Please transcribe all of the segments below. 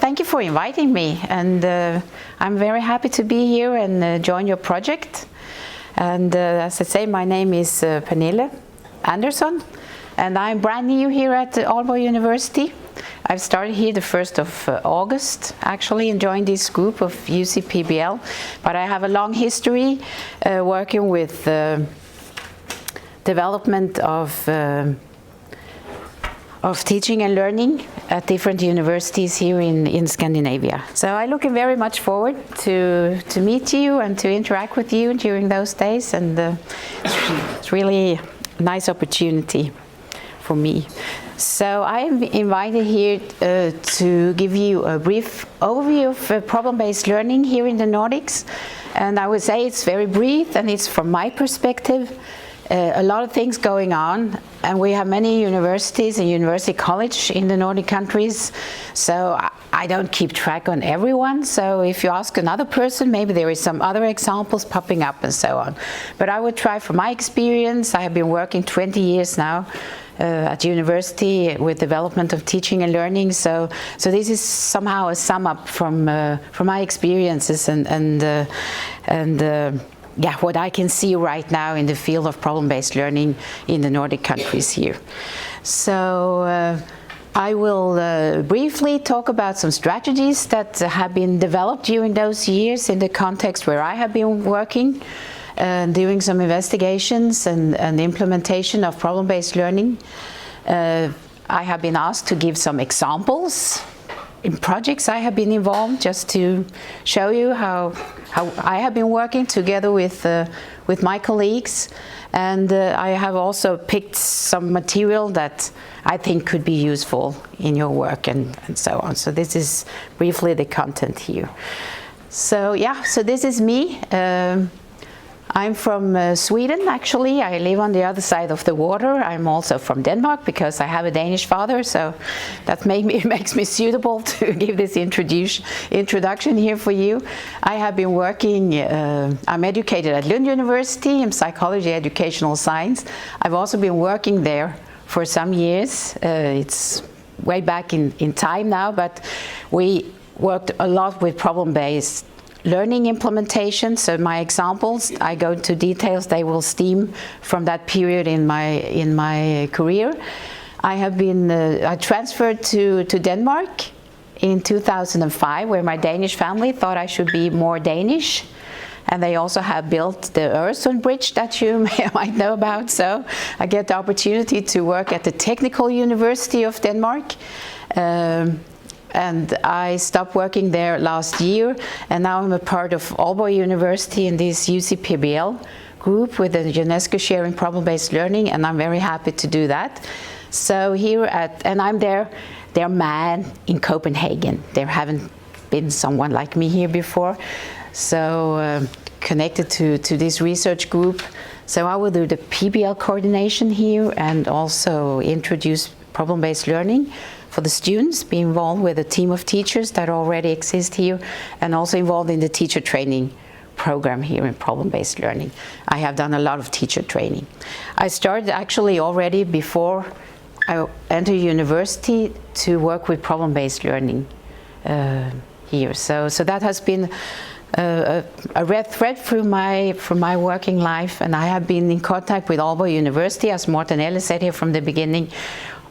thank you for inviting me, and I'm very happy to be here and join your project. And as I say, my name is Pernille Andersson, and I'm brand new here at Aalborg University. I've started here the 1st of August, actually, and joined this group of UCPBL. But I have a long history working with development of teaching and learning at different universities here in Scandinavia. So I look very much forward to meet you and to interact with you during those days, and it's really a nice opportunity for me. So I am invited here to give you a brief overview of problem-based learning here in the Nordics, and I would say it's very brief, and it's from my perspective. A lot of things going on, and we have many universities and university college in the Nordic countries, so I don't keep track on everyone. So if you ask another person, maybe there is some other examples popping up and so on. But I would try from my experience. I have been working 20 years now at university with development of teaching and learning. So this is somehow a sum up from my experiences and yeah, what I can see right now in the field of problem-based learning in the Nordic countries here. So I will briefly talk about some strategies that have been developed during those years in the context where I have been working, doing some investigations and implementation of problem-based learning. I have been asked to give some examples in projects I have been involved, just to show you how I have been working together with my colleagues, and I have also picked some material that I think could be useful in your work and so on. So this is briefly the content here. So yeah, so this is me. I'm from Sweden, actually. I live on the other side of the water. I'm also from Denmark because I have a Danish father, so that makes me suitable to give this introduction here for you. I have been working, I'm educated at Lund University in psychology, educational science. I've also been working there for some years. It's way back in time now, but we worked a lot with problem-based learning implementation. So my examples, I go into details, they will stem from that period in my career. I have been I transferred to Denmark in 2005, where my Danish family thought I should be more Danish, and they also have built the Øresund Bridge that you might know about. So I get the opportunity to work at the Technical University of Denmark. And I stopped working there last year, and now I'm a part of Aalborg University in this UCPBL group with the UNESCO sharing problem-based learning, and I'm very happy to do that. So here and I'm their man in Copenhagen. There haven't been someone like me here before, so connected to this research group. So I will do the PBL coordination here and also introduce problem-based learning for the students, be involved with a team of teachers that already exist here, and also involved in the teacher training program here in problem-based learning. I have done a lot of teacher training. I started actually already before I entered university to work with problem-based learning here. So that has been a red thread through my working life, and I have been in contact with Aalborg University, as Pernille said here from the beginning,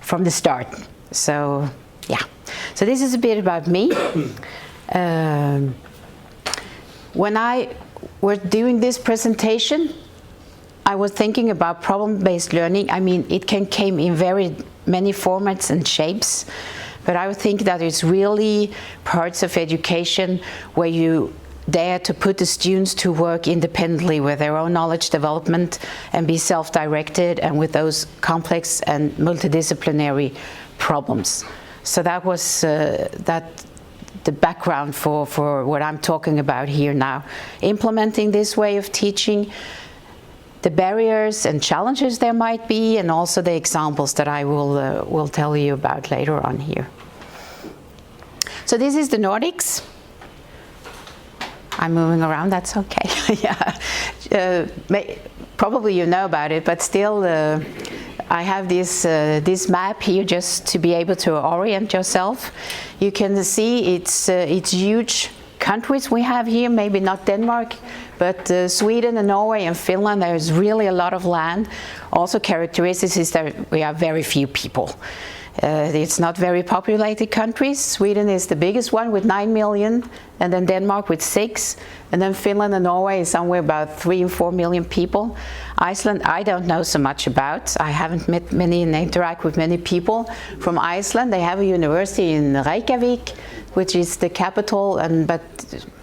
from the start. So yeah, so this is a bit about me. When I was doing this presentation, I was thinking about problem-based learning. I mean, it came in very many formats and shapes, but I would think that it's really parts of education where you dare to put the students to work independently with their own knowledge development and be self-directed, and with those complex and multidisciplinary problems. So that was the background for what I'm talking about here now. Implementing this way of teaching, the barriers and challenges there might be, and also the examples that I will tell you about later on here. So this is the Nordics. I'm moving around, that's okay. Yeah. Probably you know about it, but still I have this map here just to be able to orient yourself. You can see it's huge countries we have here, maybe not Denmark, but Sweden and Norway and Finland, there's really a lot of land. Also characteristics is that we have very few people. It's not very populated countries. Sweden is the biggest one with 9 million, and then Denmark with 6, and then Finland and Norway is somewhere about 3 and 4 million people. Iceland, I don't know so much about. I haven't met many and interact with many people from Iceland. They have a university in Reykjavik, which is the capital, but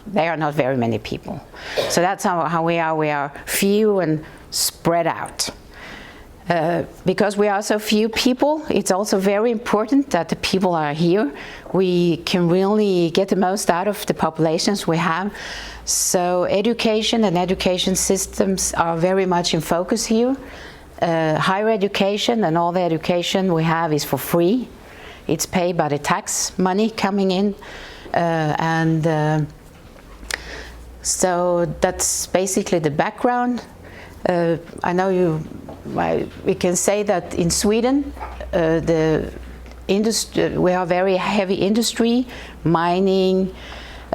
there are not very many people. So that's how we are. We are few and spread out. Because we are so few people, it's also very important that the people are here. We can really get the most out of the populations we have. So education and education systems are very much in focus here. Higher education and all the education we have is for free. It's paid by the tax money coming in. So that's basically the background. I know we can say that in Sweden, we have very heavy industry, mining,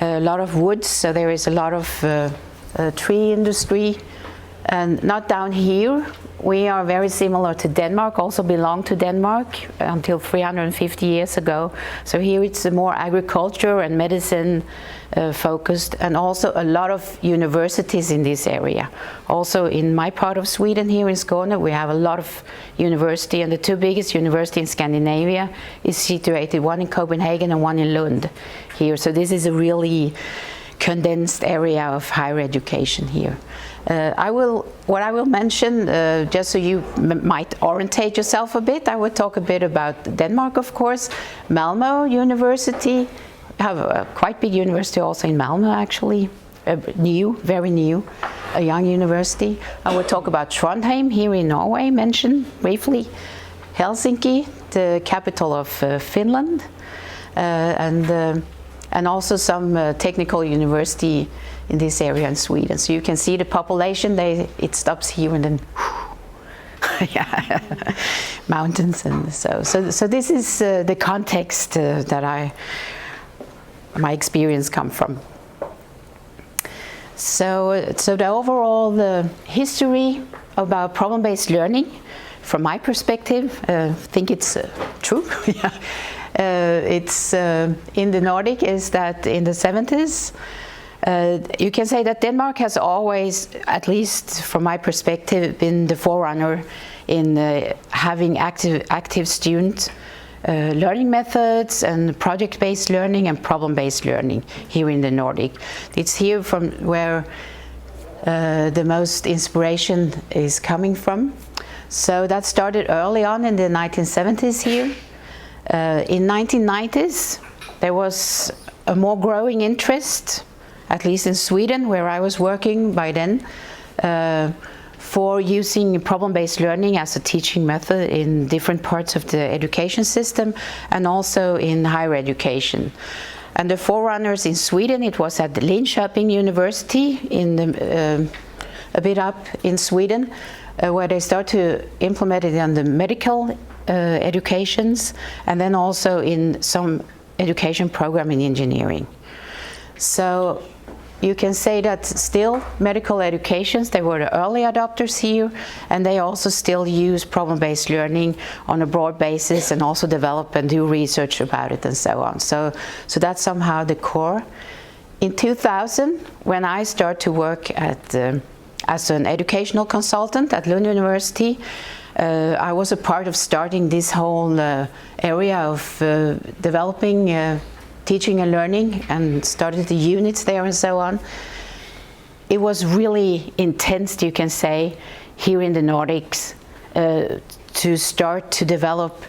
a lot of woods, so there is a lot of tree industry. And not down here. We are very similar to Denmark, also belong to Denmark until 350 years ago. So here it's more agriculture and medicine focused, and also a lot of universities in this area. Also in my part of Sweden here in Skåne, we have a lot of university, and the two biggest universities in Scandinavia is situated, one in Copenhagen and one in Lund here. So this is a really condensed area of higher education here. What I will mention, just so you might orientate yourself a bit, I will talk a bit about Denmark, of course. Malmö University, have a quite big university also in Malmö actually, very new, a young university. I will talk about Trondheim here in Norway, mentioned briefly. Helsinki, the capital of Finland, and also some technical university in this area in Sweden. So you can see the population, it stops here and then yeah, mountains, and so this is the context that my experience come from. So the overall history about problem-based learning, from my perspective, I think it's true. Yeah. It's in the Nordic is that in the 70s, you can say that Denmark has always, at least from my perspective, been the forerunner in having active student learning methods and project-based learning and problem-based learning here in the Nordic. It's here from where the most inspiration is coming from. So that started early on in the 1970s here. In 1990s, there was a more growing interest, at least in Sweden, where I was working by then, for using problem-based learning as a teaching method in different parts of the education system and also in higher education. And the forerunners in Sweden, it was at the Linköping University, a bit up in Sweden, where they start to implement it on the medical educations, and then also in some education program in engineering. So you can say that still medical educations, they were the early adopters here, and they also still use problem-based learning on a broad basis and also develop and do research about it and so on. So that's somehow the core. In 2000, when I started to work as an educational consultant at Lund University, I was a part of starting this whole area of developing teaching and learning, and started the units there and so on. It was really intense, you can say, here in the Nordics to start to develop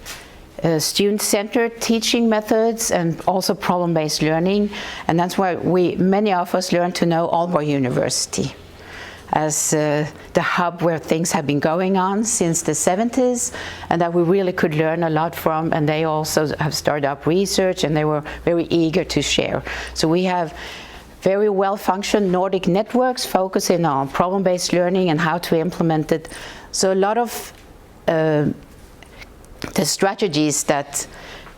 student-centered teaching methods and also problem-based learning, and that's why many of us learned to know Aalborg University as the hub where things have been going on since the 70s, and that we really could learn a lot from, and they also have started up research, and they were very eager to share. So we have very well-functioned Nordic networks focusing on problem-based learning and how to implement it. So a lot of the strategies that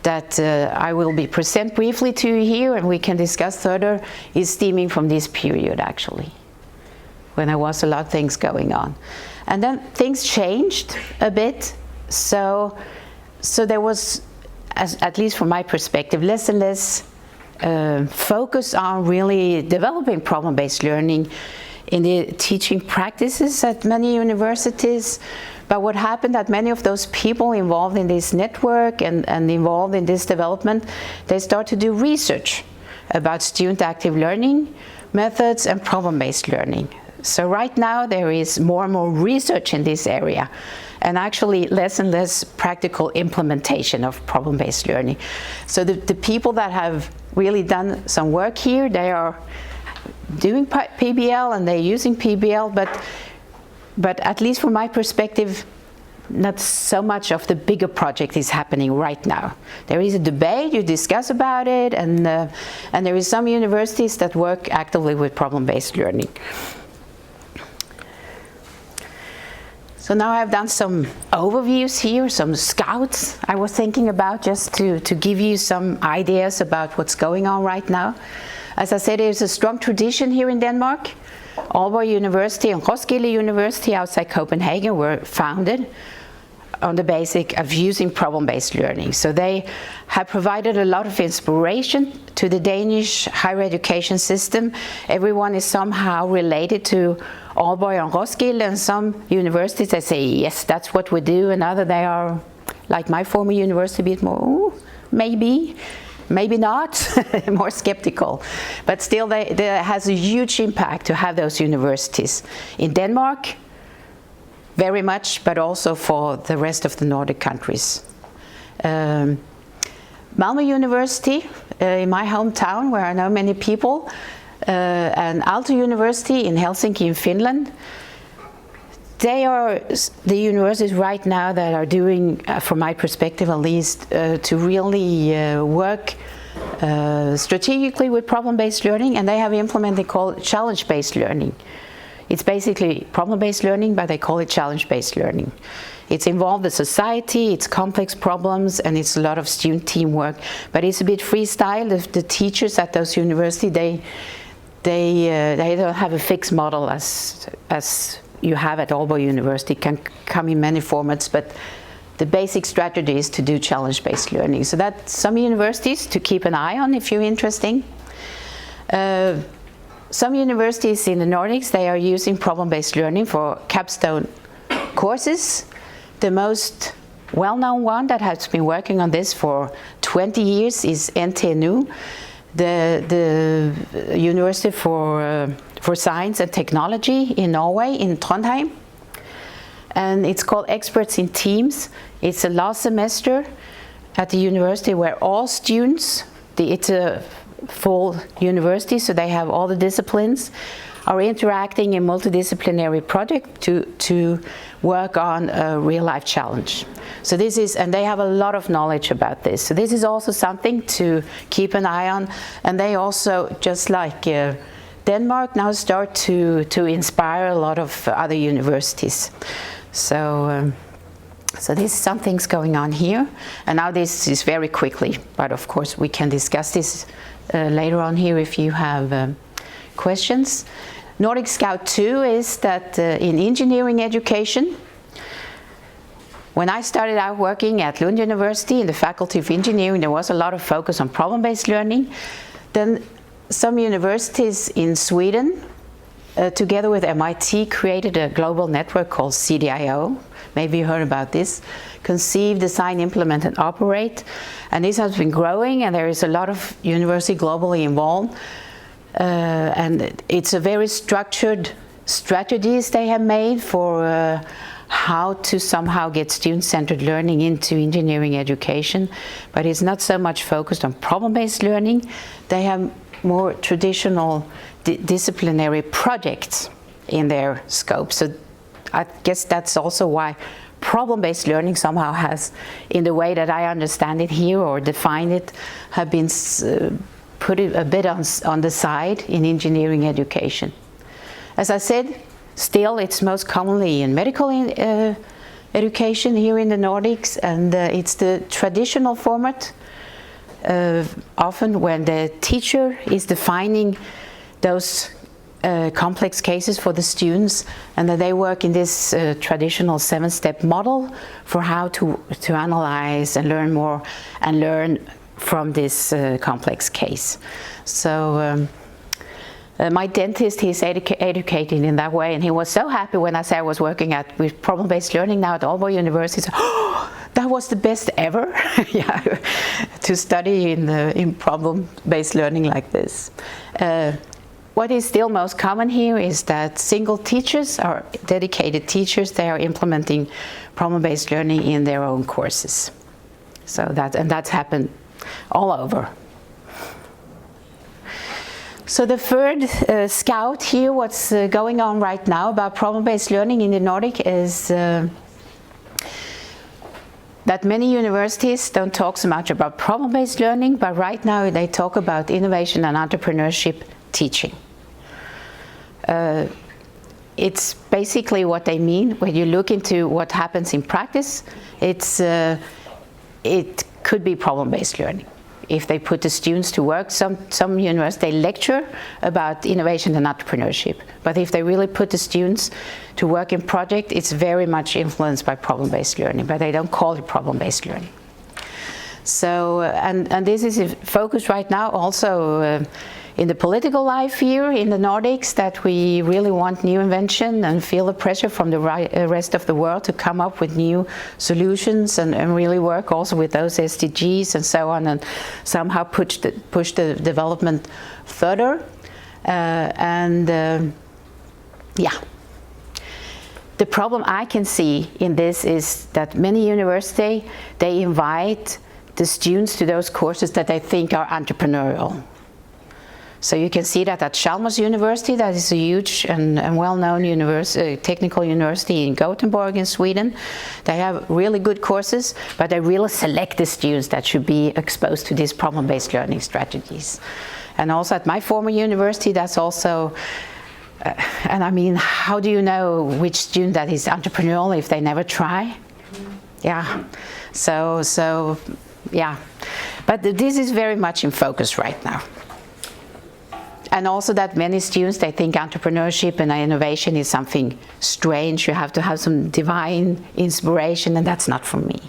I will be present briefly to you here, and we can discuss further, is stemming from this period actually, when there was a lot of things going on. And then things changed a bit, so there was, at least from my perspective, less and less focus on really developing problem-based learning in the teaching practices at many universities. But what happened, that many of those people involved in this network and involved in this development, they start to do research about student active learning methods and problem-based learning. So right now there is more and more research in this area, and actually less and less practical implementation of problem-based learning. So the people that have really done some work here, they are doing PBL and they're using PBL, but at least from my perspective, not so much of the bigger project is happening right now. There is a debate, you discuss about it, and there is some universities that work actively with problem-based learning. So now I've done some overviews here, some scouts I was thinking about, just to give you some ideas about what's going on right now. As I said, there's a strong tradition here in Denmark. Aalborg University and Roskilde University outside Copenhagen were founded on the basic of using problem-based learning. So they have provided a lot of inspiration to the Danish higher education system. Everyone is somehow related to Aalborg and Roskilde, and some universities, they say, yes, that's what we do, and other they are, like my former university, a bit more, ooh, maybe not, more skeptical. But still, there has a huge impact to have those universities in Denmark, very much, but also for the rest of the Nordic countries. Malmö University, in my hometown, where I know many people, and Aalto University in Helsinki in Finland, they are the universities right now that are doing, from my perspective at least, to really work strategically with problem-based learning, and they have implemented called challenge-based learning. It's basically problem-based learning, but they call it challenge-based learning. It's involved the society, it's complex problems, and it's a lot of student teamwork, but it's a bit freestyle. The teachers at those universities, they don't have a fixed model as you have at Aalborg University. It can come in many formats, but the basic strategy is to do challenge-based learning. So that's some universities to keep an eye on if you're interested. Some universities in the Nordics, they are using problem-based learning for capstone courses. The most well-known one that has been working on this for 20 years is NTNU, the University for Science and Technology in Norway, in Trondheim. And it's called Experts in Teams. It's a last semester at the university where all students, it's a full university, so they have all the disciplines, are interacting in multidisciplinary project to work on a real-life challenge. So this is, and they have a lot of knowledge about this. So this is also something to keep an eye on. And they also, just like Denmark, now start to inspire a lot of other universities. So this is some things going on here. And now this is very quickly, but of course we can discuss this later on here if you have questions. Nordic Scout 2 is that in engineering education, when I started out working at Lund University in the Faculty of Engineering, there was a lot of focus on problem-based learning. Then some universities in Sweden, together with MIT, created a global network called CDIO. Maybe you heard about this. Conceive, design, implement, and operate. And this has been growing, and there is a lot of university globally involved. And it's a very structured strategies they have made for how to somehow get student-centered learning into engineering education. But it's not so much focused on problem-based learning. They have more traditional disciplinary projects in their scope. So I guess that's also why problem-based learning somehow has, in the way that I understand it here or define it, have been put a bit on the side in engineering education. As I said, still it's most commonly in medical education here in the Nordics, and it's the traditional format, often when the teacher is defining those complex cases for the students, and that they work in this traditional 7-step model for how to analyze and learn more and learn from this complex case. So my dentist, he's educated in that way, and he was so happy when I said I was working with problem-based learning now at Aalborg University. So, oh, that was the best ever. Yeah, to study in problem-based learning like this. What is still most common here is that single teachers or dedicated teachers, they are implementing problem-based learning in their own courses. So that's happened all over. So the third scout here, what's going on right now about problem-based learning in the Nordic is that many universities don't talk so much about problem-based learning, but right now they talk about innovation and entrepreneurship teaching. It's basically what they mean when you look into what happens in practice. It could be problem-based learning. If they put the students to work, some universities, they lecture about innovation and entrepreneurship. But if they really put the students to work in project, it's very much influenced by problem-based learning, but they don't call it problem-based learning. So, and this is focused right now also in the political life here in the Nordics, that we really want new invention and feel the pressure from the rest of the world to come up with new solutions and really work also with those SDGs and so on, and somehow push the development further. Yeah. The problem I can see in this is that many universities, they invite the students to those courses that they think are entrepreneurial. So you can see that at Chalmers University, that is a huge and well-known technical university in Gothenburg in Sweden. They have really good courses, but they really select the students that should be exposed to these problem-based learning strategies. And also at my former university, that's also, and I mean, how do you know which student that is entrepreneurial if they never try? Yeah, so yeah. But this is very much in focus right now. And also that many students, they think entrepreneurship and innovation is something strange. You have to have some divine inspiration, and that's not for me.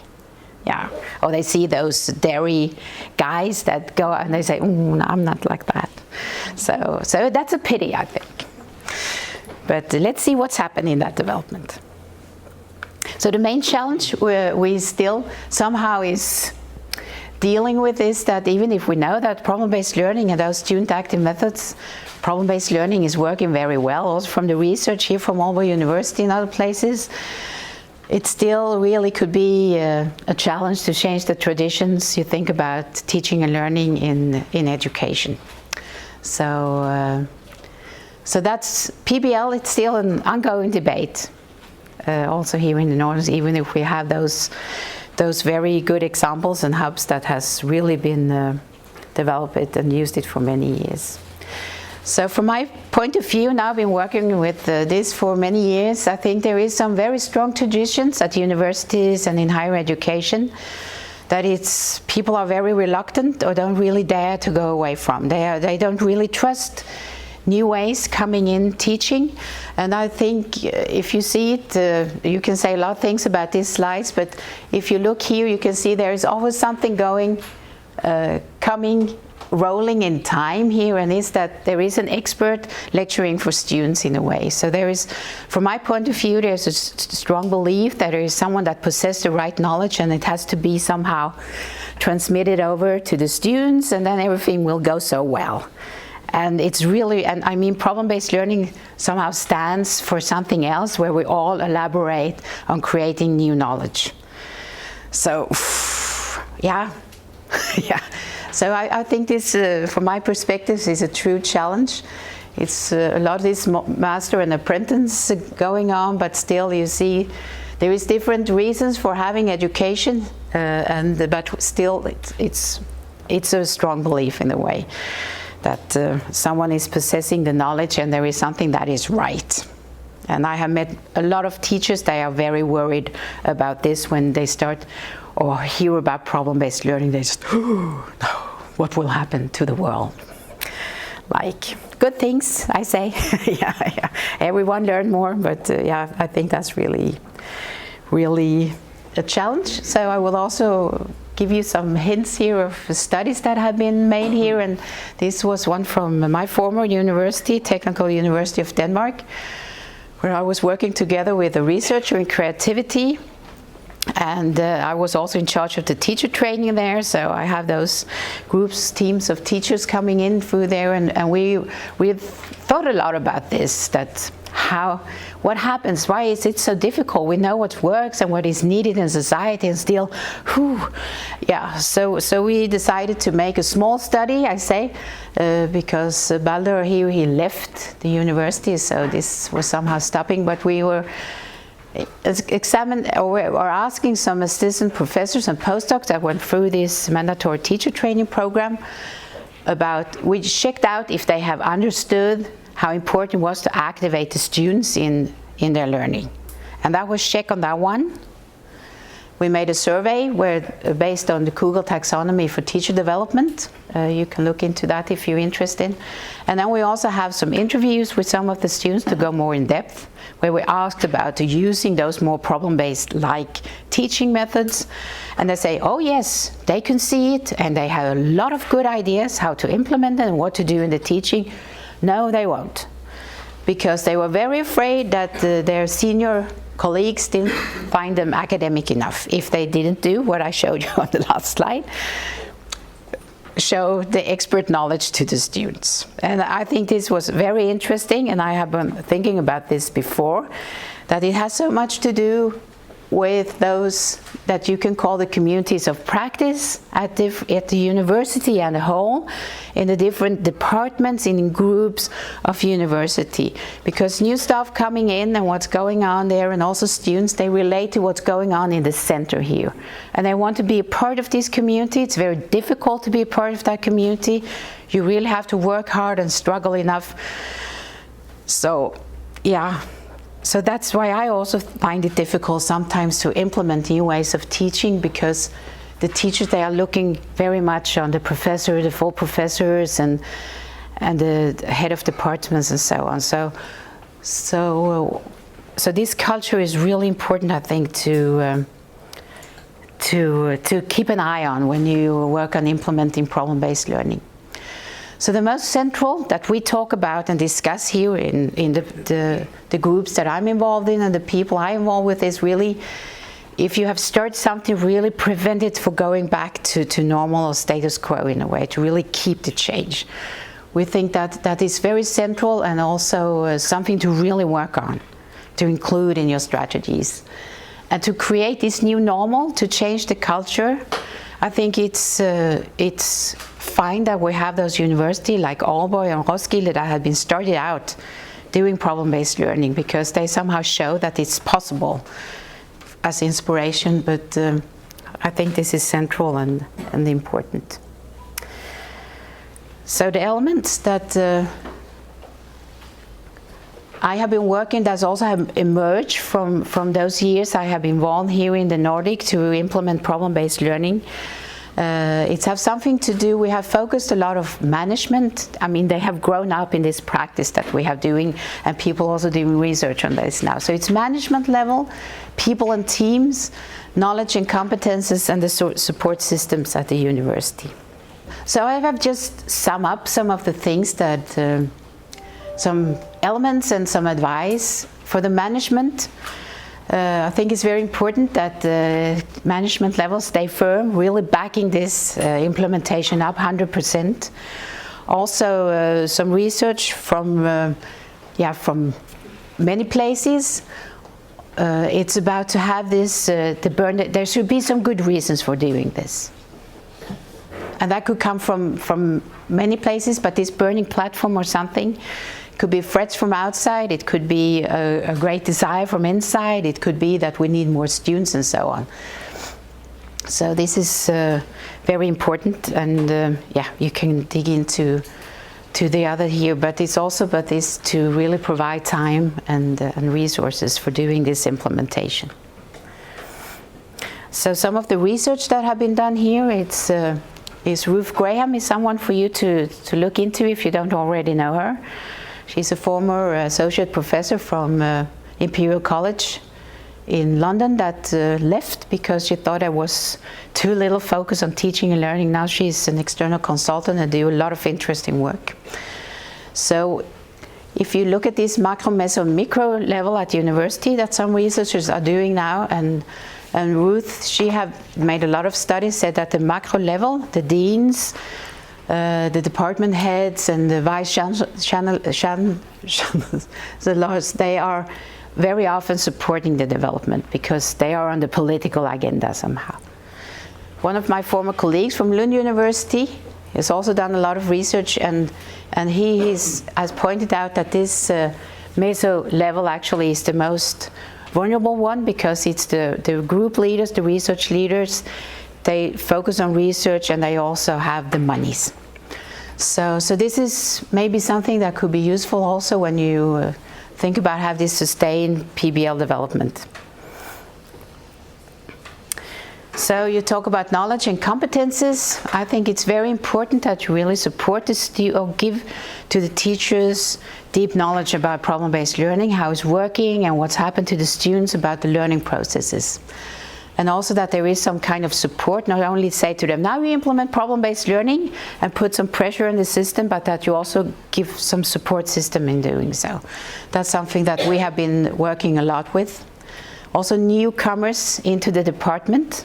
Yeah. Or they see those dairy guys that go and they say, no, I'm not like that. So that's a pity, I think. But let's see what's happened in that development. So the main challenge we still somehow is dealing with is that even if we know that problem-based learning and those student active methods, problem-based learning is working very well, also from the research here from Aalborg University and other places, it still really could be a challenge to change the traditions you think about teaching and learning in education. So that's PBL, it's still an ongoing debate, also here in the Nordics, even if we have those very good examples and hubs that has really been developed and used it for many years. So from my point of view, now I've been working with this for many years, I think there is some very strong traditions at universities and in higher education that people are very reluctant or don't really dare to go away from. They don't really trust new ways coming in teaching. And I think if you see it, you can say a lot of things about these slides, but if you look here, you can see there is always something rolling in time here, and is that there is an expert lecturing for students in a way. So there is, from my point of view, there's a strong belief that there is someone that possesses the right knowledge and it has to be somehow transmitted over to the students, and then everything will go so well. And it's really, and I mean, problem-based learning somehow stands for something else where we all elaborate on creating new knowledge. So, yeah, yeah. So I think this, from my perspective, is a true challenge. It's a lot of this master and apprentice going on, but still you see there is different reasons for having education, but still it's a strong belief in a way that someone is possessing the knowledge and there is something that is right. And I have met a lot of teachers, they are very worried about this when they start or hear about problem-based learning. They just, oh, no, what will happen to the world? Like, good things, I say. Yeah, everyone learn more, but yeah, I think that's really a challenge. So I will also give you some hints here of studies that have been made here, and this was one from my former university, Technical University of Denmark, where I was working together with a researcher in creativity, and I was also in charge of the teacher training there, so I have those groups, teams of teachers coming in through there, and we've thought a lot about this, that what happens, why is it so difficult? We know what works and what is needed in society, and still, yeah, so we decided to make a small study, I say, because Baldur here, he left the university, so this was somehow stopping, but we were asking some assistant professors and postdocs that went through this mandatory teacher training program we checked out if they have understood how important it was to activate the students in their learning. And that was checked on that one. We made a survey based on the Google taxonomy for teacher development. You can look into that if you're interested. And then we also have some interviews with some of the students to go more in depth, where we asked about using those more problem-based like teaching methods. And they say, oh yes, they can see it, and they have a lot of good ideas how to implement it and what to do in the teaching. No, they won't, because they were very afraid that their senior colleagues didn't find them academic enough if they didn't do what I showed you on the last slide, show the expert knowledge to the students. And I think this was very interesting, and I have been thinking about this before, that it has so much to do with those that you can call the communities of practice at the university and the whole, in the different departments, in groups of university. Because new stuff coming in and what's going on there, and also students, they relate to what's going on in the center here. And they want to be a part of this community. It's very difficult to be a part of that community. You really have to work hard and struggle enough. So, yeah. So that's why I also find it difficult sometimes to implement new ways of teaching, because the teachers, they are looking very much on the professor, the full professors, and the head of departments and so on. So this culture is really important, I think, to keep an eye on when you work on implementing problem-based learning. So the most central that we talk about and discuss here in the groups that I'm involved in and the people I'm involved with is really, if you have started something, really prevent it from going back to normal or status quo in a way, to really keep the change. We think that is very central, and also something to really work on, to include in your strategies. And to create this new normal, to change the culture, I think it's fine that we have those universities like Aalborg and Roskilde that have been started out doing problem-based learning, because they somehow show that it's possible as inspiration, but I think this is central and important. So the elements that I have been working, that also have emerged from those years I have been involved here in the Nordic to implement problem-based learning. It's have something to do, we have focused a lot of management. I mean, they have grown up in this practice that we have doing, and people also doing research on this now. So it's management level, people and teams, knowledge and competences, and the support systems at the university. So I have just summed up some of the things that, some elements and some advice for the management. I think it's very important that the management levels stay firm, really backing this implementation up 100%. Also, some research from many places. It's about to have this, there should be some good reasons for doing this. And that could come from many places, but this burning platform or something. It could be threats from outside, it could be a great desire from inside, it could be that we need more students and so on. So this is very important, and yeah, you can dig into to the other here, but it's also to really provide time and resources for doing this implementation. So some of the research that have been done here, is Ruth Graham is someone for you to look into if you don't already know her. She's a former associate professor from Imperial College in London that left because she thought there was too little focus on teaching and learning. Now she's an external consultant and do a lot of interesting work. So if you look at this macro, meso, micro level at university that some researchers are doing now, and Ruth, she have made a lot of studies, said that the macro level, the deans, the department heads and the vice chancellors, they are very often supporting the development because they are on the political agenda somehow. One of my former colleagues from Lund University has also done a lot of research, and he has pointed out that this meso level actually is the most vulnerable one because it's the group leaders, the research leaders, they focus on research and they also have the monies. So this is maybe something that could be useful also when you think about how this sustained PBL development. So you talk about knowledge and competences. I think it's very important that you really support or give to the teachers deep knowledge about problem-based learning, how it's working and what's happened to the students about the learning processes. And also that there is some kind of support, not only say to them, now we implement problem-based learning and put some pressure in the system, but that you also give some support system in doing so. That's something that we have been working a lot with. Also newcomers into the department.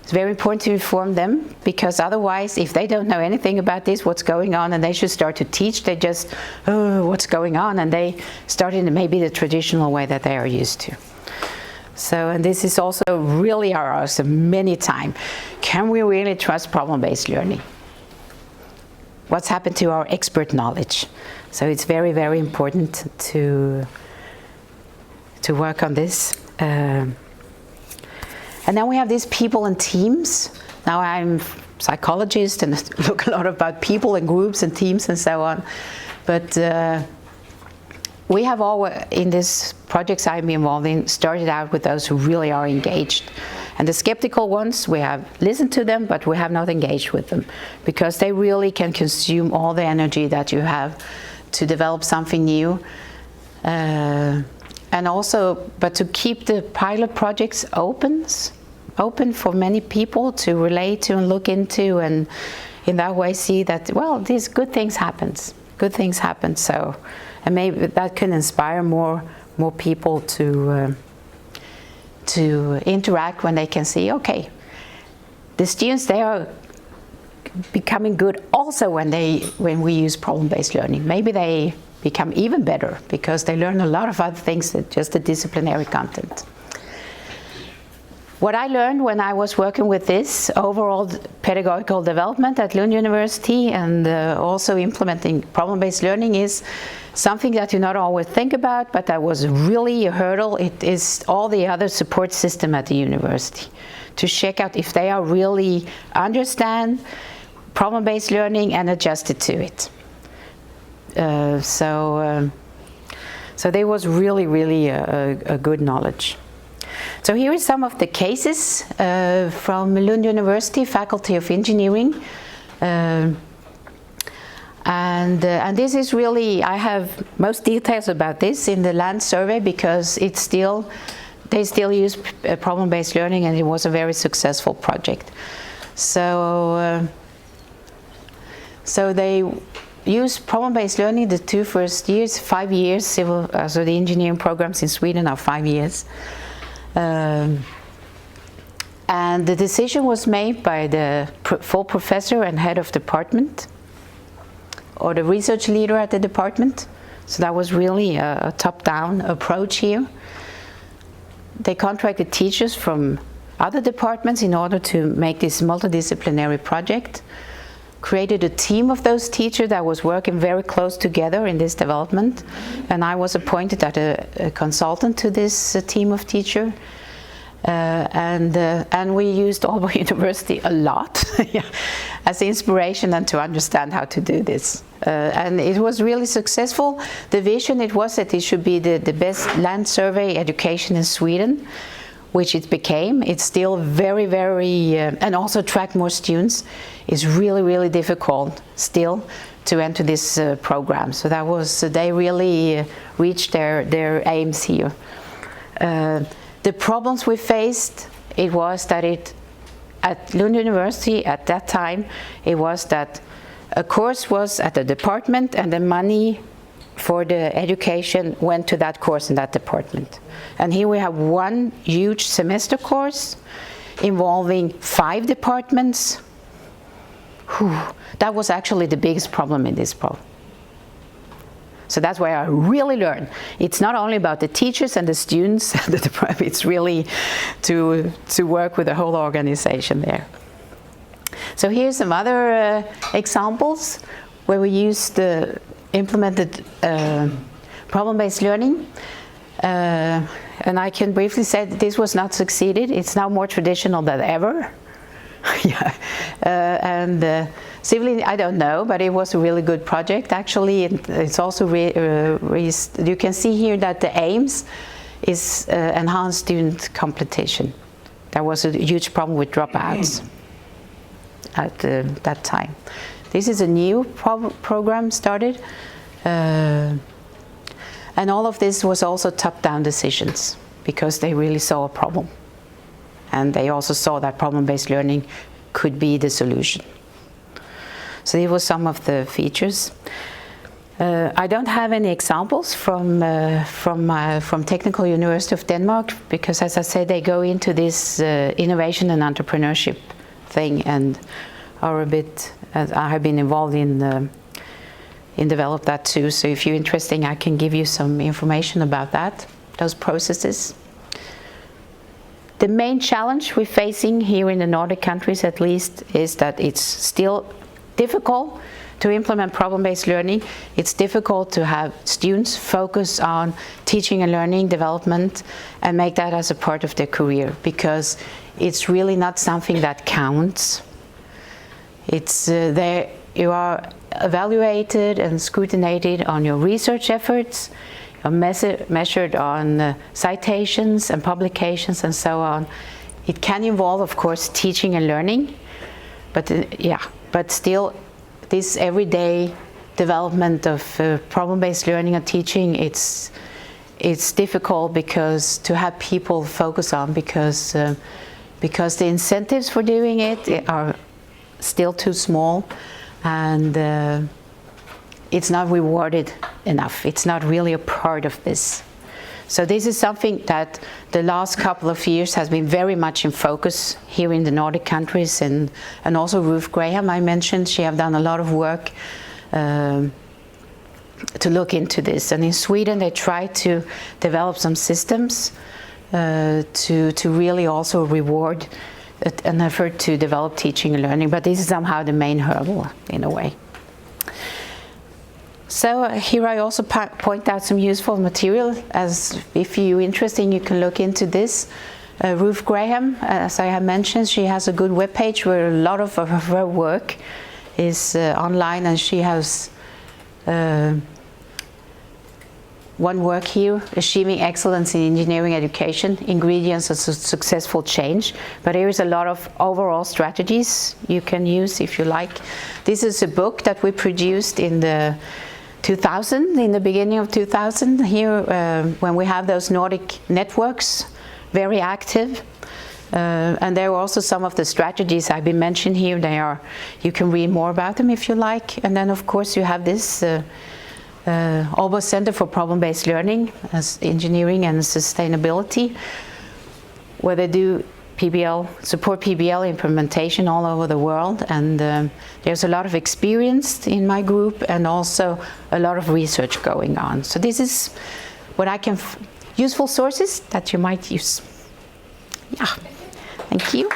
It's very important to inform them because otherwise, if they don't know anything about this, what's going on, and they should start to teach, they just, oh, what's going on? And they start in maybe the traditional way that they are used to. So, and this is also really our ask many times. Can we really trust problem-based learning? What's happened to our expert knowledge? So it's very, very important to work on this. And then we have these people and teams. Now I'm a psychologist and look a lot about people and groups and teams and so on. But we have all, in these projects I'm involved in, started out with those who really are engaged. And the skeptical ones, we have listened to them, but we have not engaged with them because they really can consume all the energy that you have to develop something new. And also, but to keep the pilot projects open for many people to relate to and look into, and in that way see that, well, these good things happen. Good things happen. So, and maybe that can inspire more people to interact when they can see, okay, the students, they are becoming good also when we use problem-based learning. Maybe they become even better because they learn a lot of other things than just the disciplinary content. What I learned when I was working with this overall pedagogical development at Lund University and also implementing problem-based learning is something that you not always think about, but that was really a hurdle. It is all the other support system at the university to check out if they are really understand problem-based learning and adjusted to it. So there was really a good knowledge. So here is some of the cases from Lund University, Faculty of Engineering. And this is really, I have most details about this in the land survey because they still use problem-based learning, and it was a very successful project. So they use problem-based learning the 2 first years, 5 years, so the engineering programs in Sweden are 5 years. And the decision was made by the full professor and head of department, or the research leader at the department. So that was really a top-down approach here. They contracted teachers from other departments in order to make this multidisciplinary project, created a team of those teachers that was working very close together in this development, and I was appointed as a consultant to this team of teachers. And we used Aalborg University a lot yeah, as inspiration and to understand how to do this. And it was really successful. The vision it was that it should be the best land survey education in Sweden, which it became. It's still very, very, and also attract more students. It's really, really difficult still to enter this program. So that was, they really reached their aims here. The problems we faced, it was that at Lund University at that time, it was that a course was at a department and the money for the education went to that course in that department. And here we have one huge semester course involving 5 departments. Whew, that was actually the biggest problem in this problem. So that's where I really learned. It's not only about the teachers and the students, it's really to work with the whole organization there. So here's some other examples where we used implemented problem-based learning. And I can briefly say that this was not succeeded. It's now more traditional than ever. Yeah. Civilly, I don't know, but it was a really good project actually. It's also, you can see here that the aims is enhanced student competition. There was a huge problem with dropouts at that time. This is a new program started. And all of this was also top-down decisions because they really saw a problem. And they also saw that problem-based learning could be the solution. So these were some of the features. I don't have any examples from Technical University of Denmark because, as I said, they go into this innovation and entrepreneurship thing and are a bit. I have been involved in develop that too. So if you're interested, I can give you some information about that, those processes. The main challenge we're facing here in the Nordic countries at least is that it's still difficult to implement problem-based learning. It's difficult to have students focus on teaching and learning development and make that as a part of their career because it's really not something that counts. It's you are evaluated and scrutinized on your research efforts, measured on citations and publications and so on. It can involve, of course, teaching and learning, but but still, this everyday development of problem-based learning and teaching, it's difficult because to have people focus on because the incentives for doing it are still too small, and it's not rewarded enough. It's not really a part of this. So this is something that the last couple of years has been very much in focus here in the Nordic countries, and also Ruth Graham I mentioned. She have done a lot of work to look into this. And in Sweden they try to develop some systems to really also reward an effort to develop teaching and learning, but this is somehow the main hurdle in a way. So here I also point out some useful material, as if you're interested you can look into this. Ruth Graham, as I have mentioned, she has a good webpage where a lot of her work is online, and she has one work here, Achieving Excellence in Engineering Education, Ingredients of Successful Change. But there is a lot of overall strategies you can use if you like. This is a book that we produced in the 2000, in the beginning of 2000, here when we have those Nordic networks very active. And there are also some of the strategies I've been mentioned here. They are, you can read more about them if you like. And then of course you have this Aalborg Center for Problem-Based Learning as Engineering and Sustainability, where they do support PBL implementation all over the world, and there's a lot of experience in my group and also a lot of research going on. So this is what I can, useful sources that you might use. Yeah, thank you.